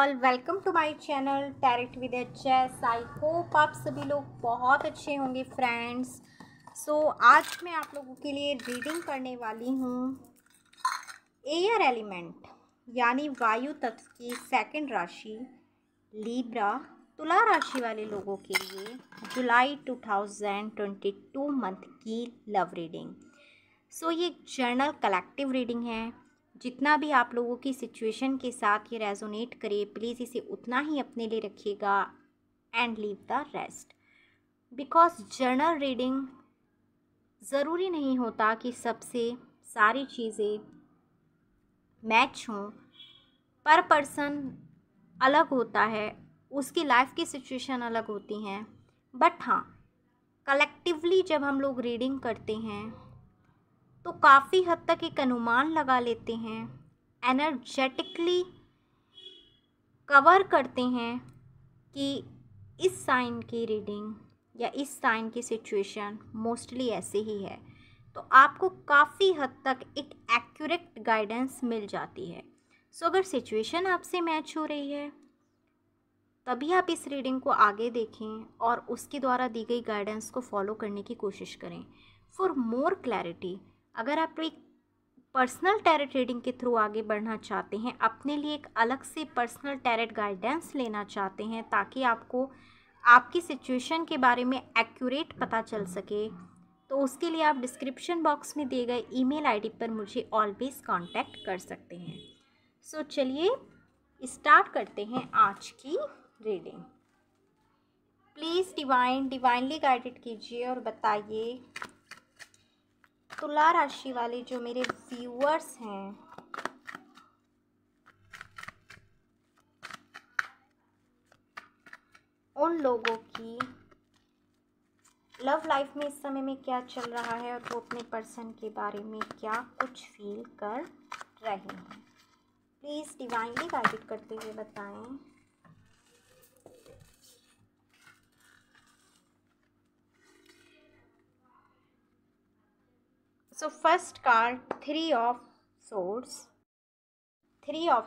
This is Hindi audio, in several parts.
All, welcome to my channel tarot with HS. I hope आप सभी लोग बहुत अच्छे होंगे फ्रेंड्स। आज मैं आप लोगों के लिए रीडिंग करने वाली हूँ एयर एलिमेंट यानी वायु तत्व की सेकंड राशि लीब्रा तुला राशि वाले लोगों के लिए जुलाई 2022 मंथ की लव रीडिंग। ये एक जर्नल कलेक्टिव रीडिंग है। जितना भी आप लोगों की सिचुएशन के साथ ये रेजोनेट करे, प्लीज़ इसे उतना ही अपने लिए रखिएगा and leave the rest. Because journal reading ज़रूरी नहीं होता कि सबसे सारी चीज़ें मैच हों। पर पर्सन अलग होता है, उसकी लाइफ की सिचुएशन अलग होती हैं। बट हाँ, कलेक्टिवली जब हम लोग रीडिंग करते हैं तो काफ़ी हद तक एक अनुमान लगा लेते हैं, एनर्जेटिकली कवर करते हैं कि इस साइन की रीडिंग या इस साइन की सिचुएशन मोस्टली ऐसे ही है। तो आपको काफ़ी हद तक एक एक्यूरेट गाइडेंस मिल जाती है। अगर सिचुएशन आपसे मैच हो रही है तभी आप इस रीडिंग को आगे देखें और उसके द्वारा दी गई गाइडेंस को फॉलो करने की कोशिश करें। फॉर मोर क्लैरिटी, अगर आप एक पर्सनल टैरेट रीडिंग के थ्रू आगे बढ़ना चाहते हैं, अपने लिए एक अलग से पर्सनल टैरेट गाइडेंस लेना चाहते हैं ताकि आपको आपकी सिचुएशन के बारे में एक्यूरेट पता चल सके, तो उसके लिए आप डिस्क्रिप्शन बॉक्स में दिए गए ईमेल आईडी पर मुझे ऑलवेज कांटेक्ट कर सकते हैं। चलिए स्टार्ट करते हैं आज की रीडिंग। प्लीज़ डिवाइनली गाइडेड कीजिए और बताइए तुला राशि वाले जो मेरे व्यूअर्स हैं, उन लोगों की लव लाइफ में इस समय में क्या चल रहा है और वो अपने पर्सन के बारे में क्या कुछ फील कर रहे हैं। प्लीज़ डिवाइनली गाइडेड करते हुए बताएं। First card three of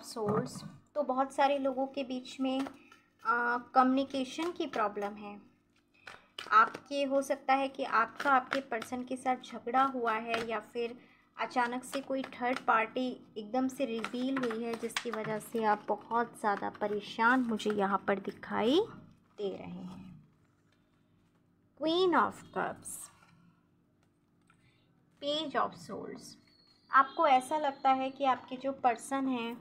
swords. तो बहुत सारे लोगों के बीच में कम्युनिकेशन की प्रॉब्लम है। आपके हो सकता है कि आपका आपके पर्सन के साथ झगड़ा हुआ है या फिर अचानक से कोई थर्ड पार्टी एकदम से रिवील हुई है जिसकी वजह से आप बहुत ज़्यादा परेशान मुझे यहाँ पर दिखाई दे रहे हैं। Queen of cups, page of souls. आपको ऐसा लगता है कि आपके जो पर्सन हैं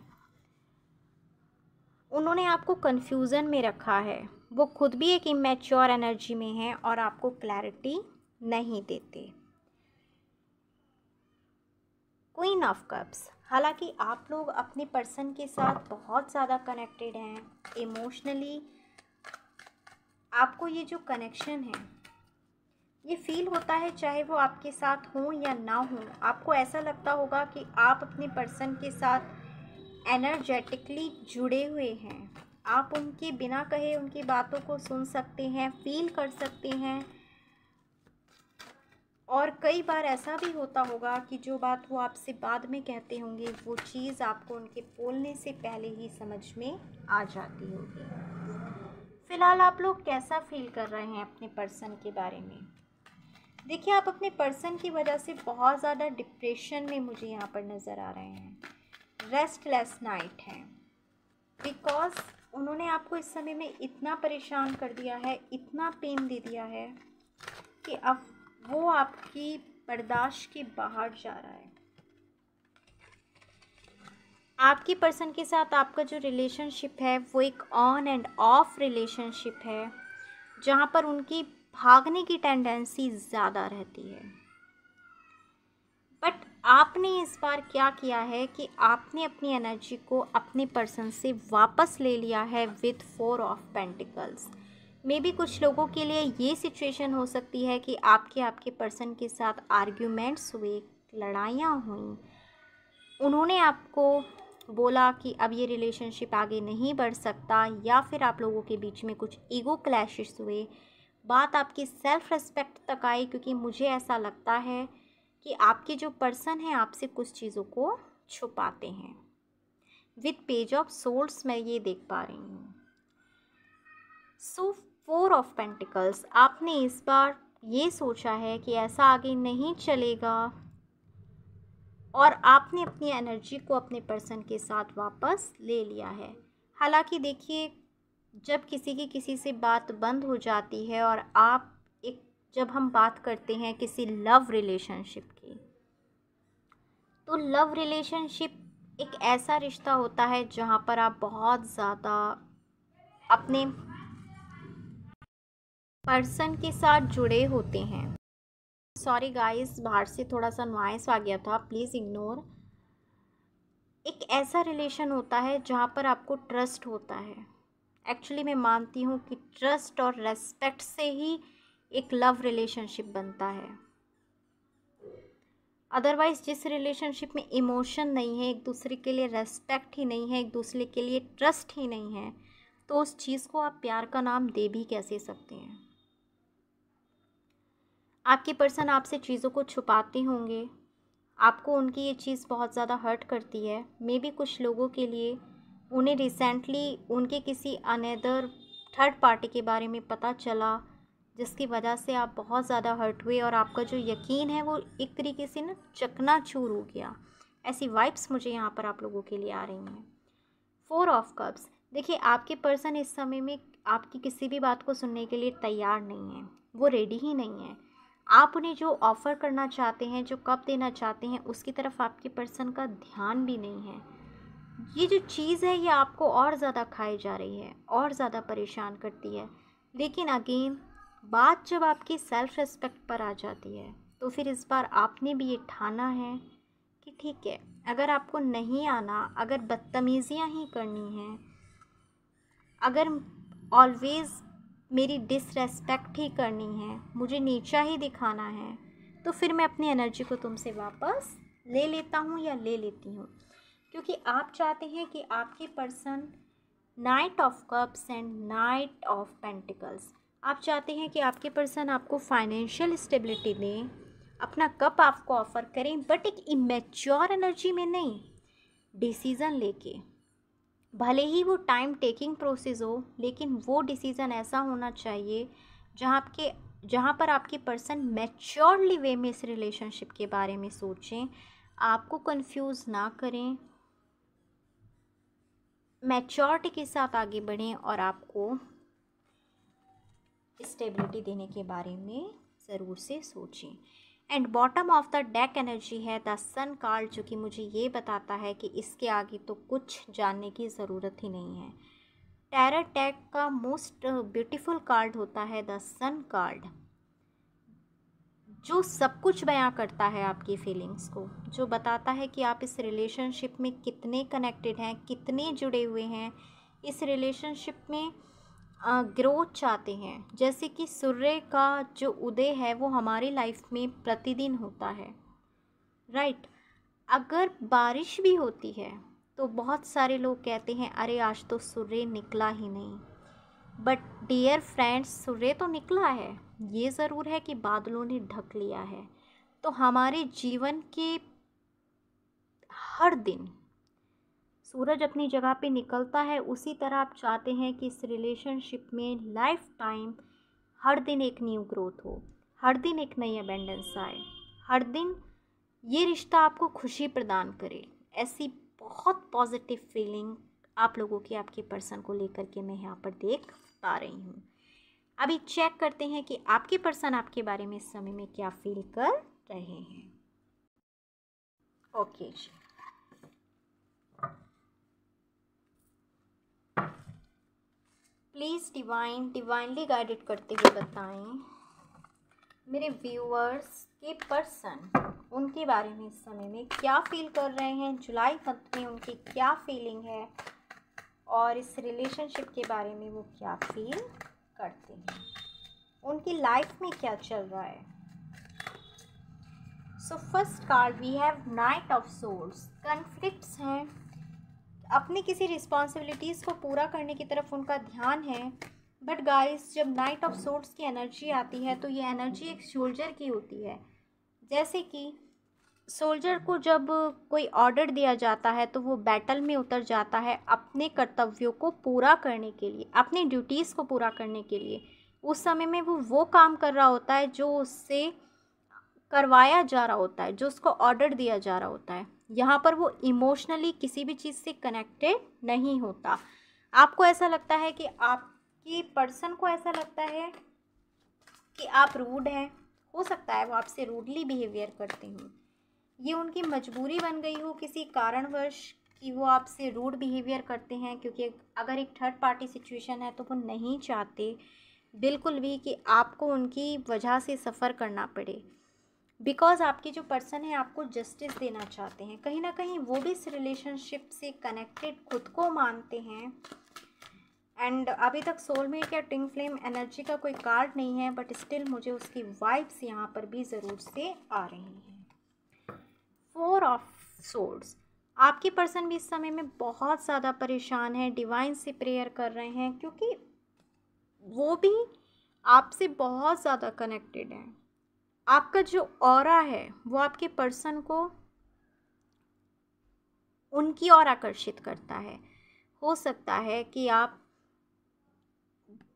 उन्होंने आपको कन्फ्यूज़न में रखा है। वो खुद भी एक इमेच्योर एनर्जी में है और आपको क्लैरिटी नहीं देते। क्वीन ऑफ कप्स, हालांकि आप लोग अपने पर्सन के साथ बहुत ज़्यादा कनेक्टेड हैं इमोशनली। आपको ये जो कनेक्शन है ये फील होता है, चाहे वो आपके साथ हो या ना हो। आपको ऐसा लगता होगा कि आप अपने पर्सन के साथ एनर्जेटिकली जुड़े हुए हैं। आप उनके बिना कहे उनकी बातों को सुन सकते हैं, फील कर सकते हैं। और कई बार ऐसा भी होता होगा कि जो बात वो आपसे बाद में कहते होंगे वो चीज़ आपको उनके बोलने से पहले ही समझ में आ जाती होगी। फ़िलहाल आप लोग कैसा फील कर रहे हैं अपने पर्सन के बारे में? देखिए, आप अपने पर्सन की वजह से बहुत ज़्यादा डिप्रेशन में मुझे यहाँ पर नज़र आ रहे हैं। रेस्टलेस नाइट है, बिकॉज उन्होंने आपको इस समय में इतना परेशान कर दिया है, इतना पेन दे दिया है कि अब वो आपकी बर्दाश्त के बाहर जा रहा है। आपकी पर्सन के साथ आपका जो रिलेशनशिप है वो एक ऑन एंड ऑफ रिलेशनशिप है, जहाँ पर उनकी भागने की टेंडेंसी ज़्यादा रहती है। बट आपने इस बार क्या किया है कि आपने अपनी एनर्जी को अपने पर्सन से वापस ले लिया है with 4 of pentacles. May be कुछ लोगों के लिए ये सिचुएशन हो सकती है कि आपके पर्सन के साथ आर्ग्यूमेंट्स हुए, लड़ाइयाँ हुई, उन्होंने आपको बोला कि अब ये रिलेशनशिप आगे नहीं बढ़ सकता, या फिर आप लोगों के बीच में कुछ ईगो क्लैशेस हुए, बात आपकी सेल्फ रिस्पेक्ट तक आई। क्योंकि मुझे ऐसा लगता है कि आपके जो पर्सन हैं आपसे कुछ चीज़ों को छुपाते हैं। विद पेज ऑफ सोर्ड्स मैं ये देख पा रही हूँ। सो 4 ऑफ पेंटिकल्स, आपने इस बार ये सोचा है कि ऐसा आगे नहीं चलेगा और आपने अपनी एनर्जी को अपने पर्सन के साथ वापस ले लिया है। हालांकि देखिए, जब किसी से बात बंद हो जाती है और जब हम बात करते हैं किसी लव रिलेशनशिप की, तो लव रिलेशनशिप एक ऐसा रिश्ता होता है जहाँ पर आप बहुत ज़्यादा अपने पर्सन के साथ जुड़े होते हैं। सॉरी गाइस, बाहर से थोड़ा सा नॉइस आ गया था, प्लीज़ इग्नोर। एक ऐसा रिलेशन होता है जहाँ पर आपको ट्रस्ट होता है। एक्चुअली मैं मानती हूँ कि ट्रस्ट और रेस्पेक्ट से ही एक लव रिलेशनशिप बनता है। अदरवाइज़ जिस रिलेशनशिप में इमोशन नहीं है, एक दूसरे के लिए रेस्पेक्ट ही नहीं है, एक दूसरे के लिए ट्रस्ट ही नहीं है, तो उस चीज़ को आप प्यार का नाम दे भी कैसे सकते हैं। आपके पर्सन आपसे चीज़ों को छुपाते होंगे, आपको उनकी ये चीज़ बहुत ज़्यादा हर्ट करती है। मे बी कुछ लोगों के लिए उन्हें रिसेंटली उनके किसी अनदर थर्ड पार्टी के बारे में पता चला, जिसकी वजह से आप बहुत ज़्यादा हर्ट हुए और आपका जो यकीन है वो एक तरीके से ना चकनाचूर हो गया। ऐसी वाइब्स मुझे यहाँ पर आप लोगों के लिए आ रही हैं। 4 ऑफ कप्स, देखिए आपके पर्सन इस समय में आपकी किसी भी बात को सुनने के लिए तैयार नहीं है, वो रेडी ही नहीं है। आप उन्हें जो ऑफ़र करना चाहते हैं, जो कप देना चाहते हैं, उसकी तरफ आपके पर्सन का ध्यान भी नहीं है। ये जो चीज़ है ये आपको और ज़्यादा खाई जा रही है, और ज़्यादा परेशान करती है। लेकिन अगेन बात जब आपकी सेल्फ़ रिस्पेक्ट पर आ जाती है, तो फिर इस बार आपने भी ये ठाना है कि ठीक है, अगर आपको नहीं आना, अगर बदतमीज़ियाँ ही करनी हैं, अगर ऑलवेज़ मेरी डिसरेस्पेक्ट ही करनी है, मुझे नीचा ही दिखाना है, तो फिर मैं अपनी एनर्जी को तुमसे वापस ले लेता हूँ या ले लेती हूँ। क्योंकि आप चाहते हैं कि आपके person night of cups and night of pentacles, आप चाहते हैं कि आपके पर्सन आपको फाइनेंशियल स्टेबिलिटी दें, अपना कप आपको ऑफ़र करें, बट एक इमेच्योर एनर्जी में नहीं, डिसीज़न लेके। भले ही वो टाइम टेकिंग प्रोसेस हो, लेकिन वो डिसीज़न ऐसा होना चाहिए जहाँ पर आपके पर्सन मैच्योरली वे में इस रिलेशनशिप के बारे में सोचें, आपको कंफ्यूज ना करें, मैच्योरिटी के साथ आगे बढ़ें और आपको स्टेबिलिटी देने के बारे में ज़रूर से सोचें। And bottom of the deck energy है द सन कार्ड, जो कि मुझे ये बताता है कि इसके आगे तो कुछ जानने की ज़रूरत ही नहीं है। टैरो डेक का मोस्ट ब्यूटीफुल कार्ड होता है द सन कार्ड, जो सब कुछ बयां करता है आपकी फीलिंग्स को, जो बताता है कि आप इस रिलेशनशिप में कितने कनेक्टेड हैं, कितने जुड़े हुए हैं, इस रिलेशनशिप में ग्रोथ चाहते हैं। जैसे कि सूर्य का जो उदय है वो हमारी लाइफ में प्रतिदिन होता है, राइट। अगर बारिश भी होती है तो बहुत सारे लोग कहते हैं अरे आज तो सूर्य निकला ही नहीं, बट डियर फ्रेंड्स, सूर्य तो निकला है, ये ज़रूर है कि बादलों ने ढक लिया है। तो हमारे जीवन के हर दिन सूरज अपनी जगह पे निकलता है, उसी तरह आप चाहते हैं कि इस रिलेशनशिप में लाइफ टाइम हर दिन एक न्यू ग्रोथ हो, हर दिन एक नई अबेंडेंस आए, हर दिन ये रिश्ता आपको खुशी प्रदान करे। ऐसी बहुत पॉजिटिव फीलिंग आप लोगों की आपके पर्सन को लेकर के मैं यहाँ पर देख पा रही हूँ। अभी चेक करते हैं कि आपके पर्सन आपके बारे में इस समय में क्या फील कर रहे हैं। ओके जी, प्लीज़ डिवाइनली गाइडेड करते हुए बताएं मेरे व्यूअर्स के पर्सन उनके बारे में इस समय में क्या फील कर रहे हैं, जुलाई मंथ में उनकी क्या फीलिंग है और इस रिलेशनशिप के बारे में वो क्या फील करते हैं, उनकी लाइफ में क्या चल रहा है। So first card we have knight of swords. Conflicts हैं, अपनी किसी रिस्पॉन्सिबिलिटीज़ को पूरा करने की तरफ उनका ध्यान है, बट गाइस जब नाइट ऑफ सोर्ड्स की एनर्जी आती है तो ये एनर्जी एक सोल्जर की होती है। जैसे कि सोल्जर को जब कोई ऑर्डर दिया जाता है तो वो बैटल में उतर जाता है अपने कर्तव्यों को पूरा करने के लिए, अपनी ड्यूटीज़ को पूरा करने के लिए। उस समय में वो काम कर रहा होता है जो उससे करवाया जा रहा होता है, जो उसको ऑर्डर दिया जा रहा होता है। यहाँ पर वो इमोशनली किसी भी चीज़ से कनेक्टेड नहीं होता। आपको ऐसा लगता है कि आपकी पर्सन को ऐसा लगता है कि आप रूड हैं, हो सकता है वो आपसे रूडली बिहेवियर करते हों। ये उनकी मजबूरी बन गई हो किसी कारणवश कि वो आपसे रूड बिहेवियर करते हैं, क्योंकि अगर एक थर्ड पार्टी सिचुएशन है तो वो नहीं चाहते बिल्कुल भी कि आपको उनकी वजह से सफ़र करना पड़े। बिकॉज़ आपके जो पर्सन है आपको जस्टिस देना चाहते हैं, कहीं ना कहीं वो भी इस रिलेशनशिप से कनेक्टेड खुद को मानते हैं। एंड अभी तक सोलमेट या ट्विन फ्लेम एनर्जी का कोई कार्ड नहीं है, बट स्टिल मुझे उसकी वाइब्स यहाँ पर भी ज़रूर से आ रही हैं। 4 ऑफ सोर्ड्स, आपके पर्सन भी इस समय में बहुत ज़्यादा परेशान है, डिवाइन से प्रेयर कर रहे हैं, क्योंकि वो भी आपसे बहुत ज़्यादा कनेक्टेड है। आपका जो ऑरा है वो आपके पर्सन को उनकी ओर आकर्षित करता है। हो सकता है कि आप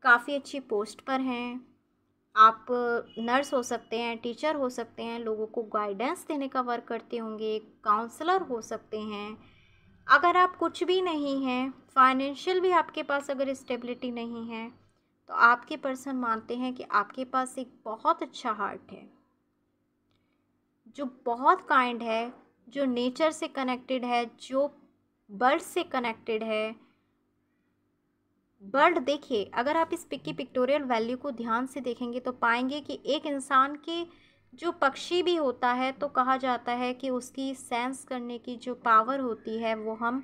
काफ़ी अच्छी पोस्ट पर हैं, आप नर्स हो सकते हैं, टीचर हो सकते हैं, लोगों को गाइडेंस देने का वर्क करते होंगे, काउंसलर हो सकते हैं। अगर आप कुछ भी नहीं हैं, फाइनेंशियल भी आपके पास अगर स्टेबिलिटी नहीं है, तो आपके पर्सन मानते हैं कि आपके पास एक बहुत अच्छा हार्ट है, जो बहुत काइंड है, जो नेचर से कनेक्टेड है, जो बर्ड से कनेक्टेड है। बर्ड देखिए, अगर आप इस पिक की पिक्टोरियल वैल्यू को ध्यान से देखेंगे तो पाएंगे कि एक इंसान के जो पक्षी भी होता है तो कहा जाता है कि उसकी सेंस करने की जो पावर होती है वो हम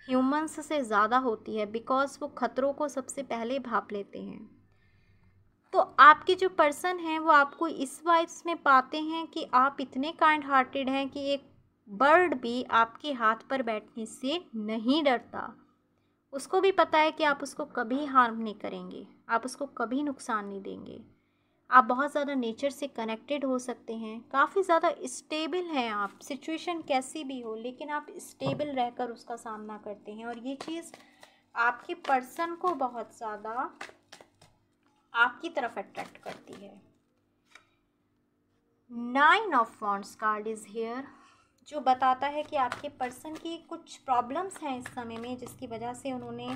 ह्यूमंस से ज़्यादा होती है, बिकॉज़ वो खतरों को सबसे पहले भाप लेते हैं। तो आपके जो पर्सन हैं वो आपको इस वाइब्स में पाते हैं कि आप इतने काइंड हार्टेड हैं कि एक बर्ड भी आपके हाथ पर बैठने से नहीं डरता। उसको भी पता है कि आप उसको कभी हार्म नहीं करेंगे, आप उसको कभी नुकसान नहीं देंगे। आप बहुत ज़्यादा नेचर से कनेक्टेड हो सकते हैं, काफ़ी ज़्यादा स्टेबल हैं आप, सिचुएशन कैसी भी हो लेकिन आप स्टेबल रहकर उसका सामना करते हैं। और ये चीज़ आपके पर्सन को बहुत ज़्यादा आपकी तरफ अट्रैक्ट करती है। 9 of wands card is here, जो बताता है कि आपके पर्सन की कुछ प्रॉब्लम्स हैं इस समय में, जिसकी वजह से उन्होंने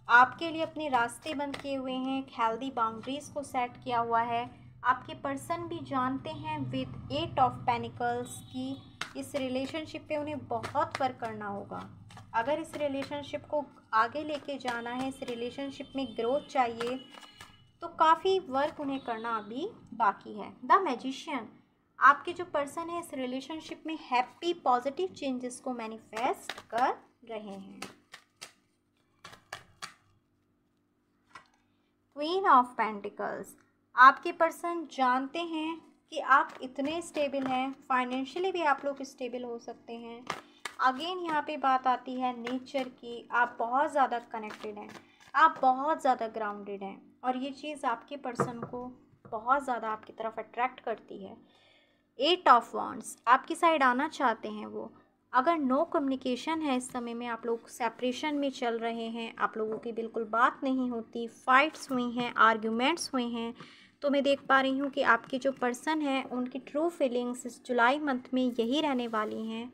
आपके लिए अपने रास्ते बंद किए हुए हैं, एक हेल्दी बाउंड्रीज़ को सेट किया हुआ है। आपके पर्सन भी जानते हैं विद 8 ऑफ पेनिकल्स की इस रिलेशनशिप पे उन्हें बहुत वर्क करना होगा। अगर इस रिलेशनशिप को आगे लेके जाना है, इस रिलेशनशिप में ग्रोथ चाहिए, तो काफ़ी वर्क उन्हें करना अभी बाकी है। द मैजिशियन, आपके जो पर्सन है इस रिलेशनशिप में हैप्पी पॉजिटिव चेंजेस को मैनिफेस्ट कर रहे हैं। क्वीन ऑफ पेंटिकल्स, आपके पर्सन जानते हैं कि आप इतने स्टेबल हैं, फाइनेंशियली भी आप लोग स्टेबल हो सकते हैं। अगेन यहाँ पे बात आती है नेचर की, आप बहुत ज़्यादा कनेक्टेड हैं, आप बहुत ज़्यादा ग्राउंडेड हैं, और ये चीज़ आपके पर्सन को बहुत ज़्यादा आपकी तरफ अट्रैक्ट करती है। 8 ऑफ वॉन्ड्स, आपकी साइड आना चाहते हैं वो। अगर नो कम्युनिकेशन है इस समय में, आप लोग सेपरेशन में चल रहे हैं, आप लोगों की बिल्कुल बात नहीं होती, फाइट्स हुई हैं, आर्ग्यूमेंट्स हुए हैं, तो मैं देख पा रही हूँ कि आपके जो पर्सन हैं उनकी ट्रू फीलिंग्स इस जुलाई मंथ में यही रहने वाली हैं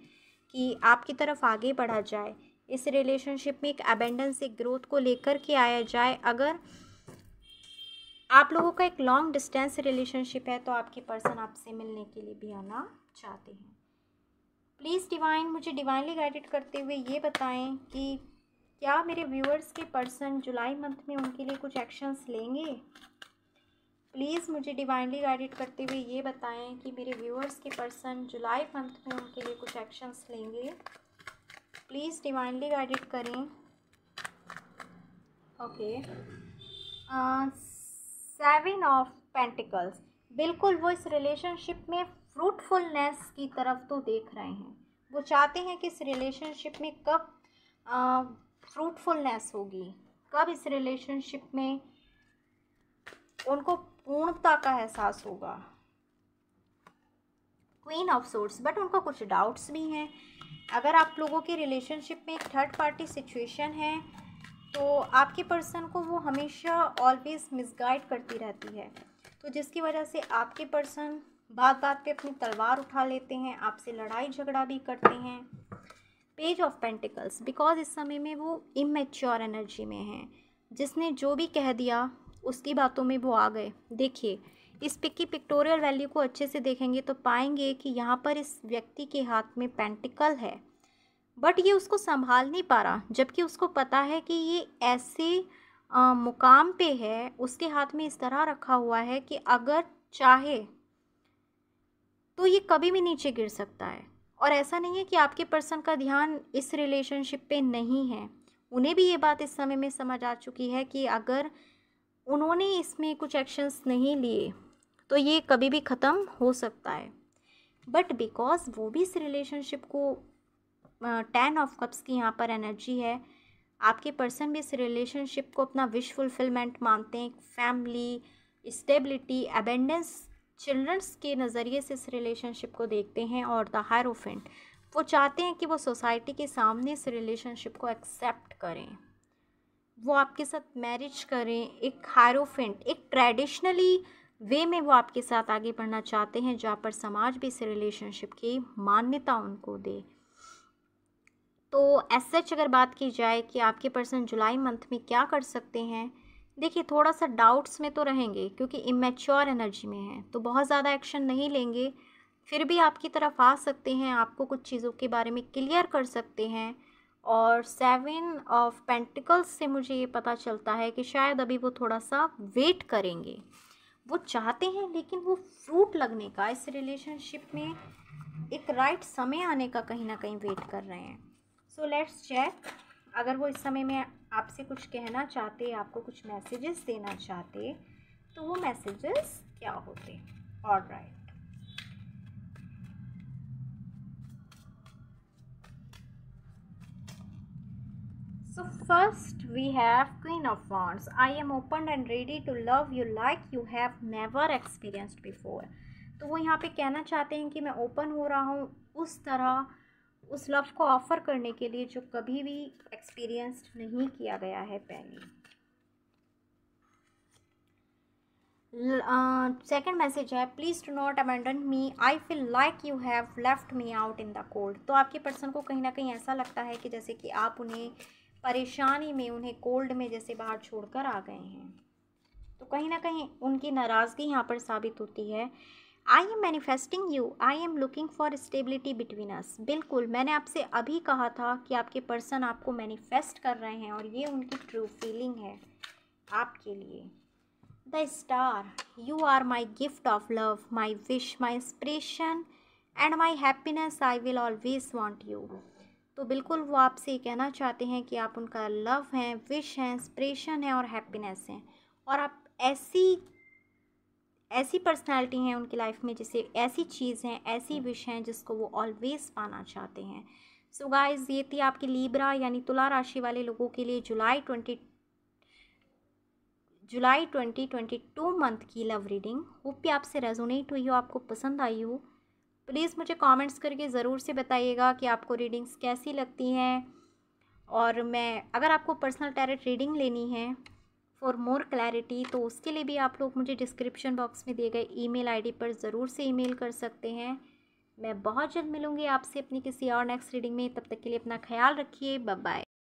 कि आपकी तरफ आगे बढ़ा जाए, इस रिलेशनशिप में एक अबेंडेंस, एक ग्रोथ को लेकर के आया जाए। अगर आप लोगों का एक लॉन्ग डिस्टेंस रिलेशनशिप है तो आपके पर्सन आपसे मिलने के लिए भी आना चाहते हैं। प्लीज़ डिवाइन, मुझे डिवाइनली गाइडेड करते हुए ये बताएं कि क्या मेरे व्यूअर्स के पर्सन जुलाई मंथ में उनके लिए कुछ एक्शंस लेंगे। प्लीज़ मुझे डिवाइनली गाइडेड करते हुए ये बताएं कि मेरे व्यूअर्स के पर्सन जुलाई मंथ में उनके लिए कुछ एक्शंस लेंगे। प्लीज़ डिवाइनली गाइडेड करें। ओके, 7 ऑफ पेंटिकल्स, बिल्कुल वो इस रिलेशनशिप में फ्रूटफुलनेस की तरफ तो देख रहे हैं। वो चाहते हैं कि इस रिलेशनशिप में कब फ्रूटफुलनेस होगी, कब इस रिलेशनशिप में उनको पूर्णता का एहसास होगा। क्वीन ऑफ सोर्ड्स, बट उनको कुछ डाउट्स भी हैं। अगर आप लोगों के रिलेशनशिप में एक थर्ड पार्टी सिचुएशन है तो आपके पर्सन को वो हमेशा ऑलवेज मिसगाइड करती रहती है, तो जिसकी वजह से आपके पर्सन बात बात पे अपनी तलवार उठा लेते हैं, आपसे लड़ाई झगड़ा भी करते हैं। पेज ऑफ पेंटिकल्स, बिकॉज इस समय में वो इमेच्योर एनर्जी में हैं, जिसने जो भी कह दिया उसकी बातों में वो आ गए। देखिए इस पिक की पिक्टोरियल वैल्यू को अच्छे से देखेंगे तो पाएंगे कि यहाँ पर इस व्यक्ति के हाथ में पेंटिकल है, बट ये उसको संभाल नहीं पा रहा, जबकि उसको पता है कि ये ऐसे मुकाम पे है, उसके हाथ में इस तरह रखा हुआ है कि अगर चाहे तो ये कभी भी नीचे गिर सकता है। और ऐसा नहीं है कि आपके पर्सन का ध्यान इस रिलेशनशिप पे नहीं है, उन्हें भी ये बात इस समय में समझ आ चुकी है कि अगर उन्होंने इसमें कुछ एक्शंस नहीं लिए तो ये कभी भी ख़त्म हो सकता है। बट बिकॉज वो भी इस रिलेशनशिप को 10 ऑफ कप्स की यहाँ पर एनर्जी है, आपके पर्सन भी इस रिलेशनशिप को अपना विश फुलफिलमेंट मानते हैं, फैमिली, स्टेबिलिटी, अबेंडेंस, चिल्ड्रंस के नज़रिए से इस रिलेशनशिप को देखते हैं। और द हायरोफेंट, वो चाहते हैं कि वो सोसाइटी के सामने इस रिलेशनशिप को एक्सेप्ट करें, वो आपके साथ मैरिज करें। एक हायरोफेंट, एक ट्रेडिशनली वे में वो आपके साथ आगे बढ़ना चाहते हैं, जहाँ पर समाज भी इस रिलेशनशिप की मान्यता उनको दे। तो एज सच अगर बात की जाए कि आपके पर्सन जुलाई मंथ में क्या कर सकते हैं, देखिए थोड़ा सा डाउट्स में तो रहेंगे क्योंकि इमेच्योर एनर्जी में है, तो बहुत ज़्यादा एक्शन नहीं लेंगे, फिर भी आपकी तरफ आ सकते हैं, आपको कुछ चीज़ों के बारे में क्लियर कर सकते हैं। और 7 ऑफ पेंटिकल्स से मुझे ये पता चलता है कि शायद अभी वो थोड़ा सा वेट करेंगे, वो चाहते हैं लेकिन वो फ्रूट लगने का, इस रिलेशनशिप में एक राइट समय आने का कहीं ना कहीं वेट कर रहे हैं। सो लेट्स चेक, अगर वो इस समय में आपसे कुछ कहना चाहते, आपको कुछ मैसेजेस देना चाहते, तो वो मैसेजेस क्या होते। Alright, so first we have Queen of Wands. I am open and ready to love you like you have never experienced before. तो वो यहाँ पे कहना चाहते हैं कि मैं ओपन हो रहा हूँ उस तरह, उस लव को ऑफ़र करने के लिए जो कभी भी एक्सपीरियंस्ड नहीं किया गया है पहले। सेकेंड मैसेज है, please do not abandon me, I feel like you have left me out in the cold. तो आपके पर्सन को कहीं ना कहीं ऐसा लगता है कि जैसे कि आप उन्हें परेशानी में, उन्हें कोल्ड में जैसे बाहर छोड़कर आ गए हैं, तो कहीं ना कहीं उनकी नाराज़गी यहाँ पर साबित होती है। I am manifesting you, I am looking for stability between us. बिल्कुल, मैंने आपसे अभी कहा था कि आपके पर्सन आपको मैनिफेस्ट कर रहे हैं और ये उनकी ट्रू फीलिंग है आपके लिए। The star, you are my gift of love, my wish, my inspiration and my happiness, I will always want you. तो बिल्कुल वो आपसे ये कहना चाहते हैं कि आप उनका लव हैं, विश हैं, इंस्पिरेशन है और हैप्पीनेस हैं, और आप ऐसी पर्सनालिटी हैं उनकी लाइफ में, जिसे ऐसी चीज़ हैं, ऐसी विश हैं जिसको वो ऑलवेज पाना चाहते हैं। सो गाइज, ये थी आपकी लीब्रा यानी तुला राशि वाले लोगों के लिए जुलाई 2022 मंथ की लव रीडिंग। होप कि आपसे रेजोनेट हुई हो, आपको पसंद आई हो। प्लीज़ मुझे कमेंट्स करके ज़रूर से बताइएगा कि आपको रीडिंग्स कैसी लगती हैं। और अगर आपको पर्सनल टैरोट रीडिंग लेनी है फॉर मोर क्लैरिटी, तो उसके लिए भी आप लोग मुझे डिस्क्रिप्शन बॉक्स में दिए गए ईमेल आईडी पर ज़रूर से ईमेल कर सकते हैं। मैं बहुत जल्द मिलूँगी आपसे अपनी किसी और नेक्स्ट रीडिंग में। तब तक के लिए अपना ख्याल रखिए। Bye bye.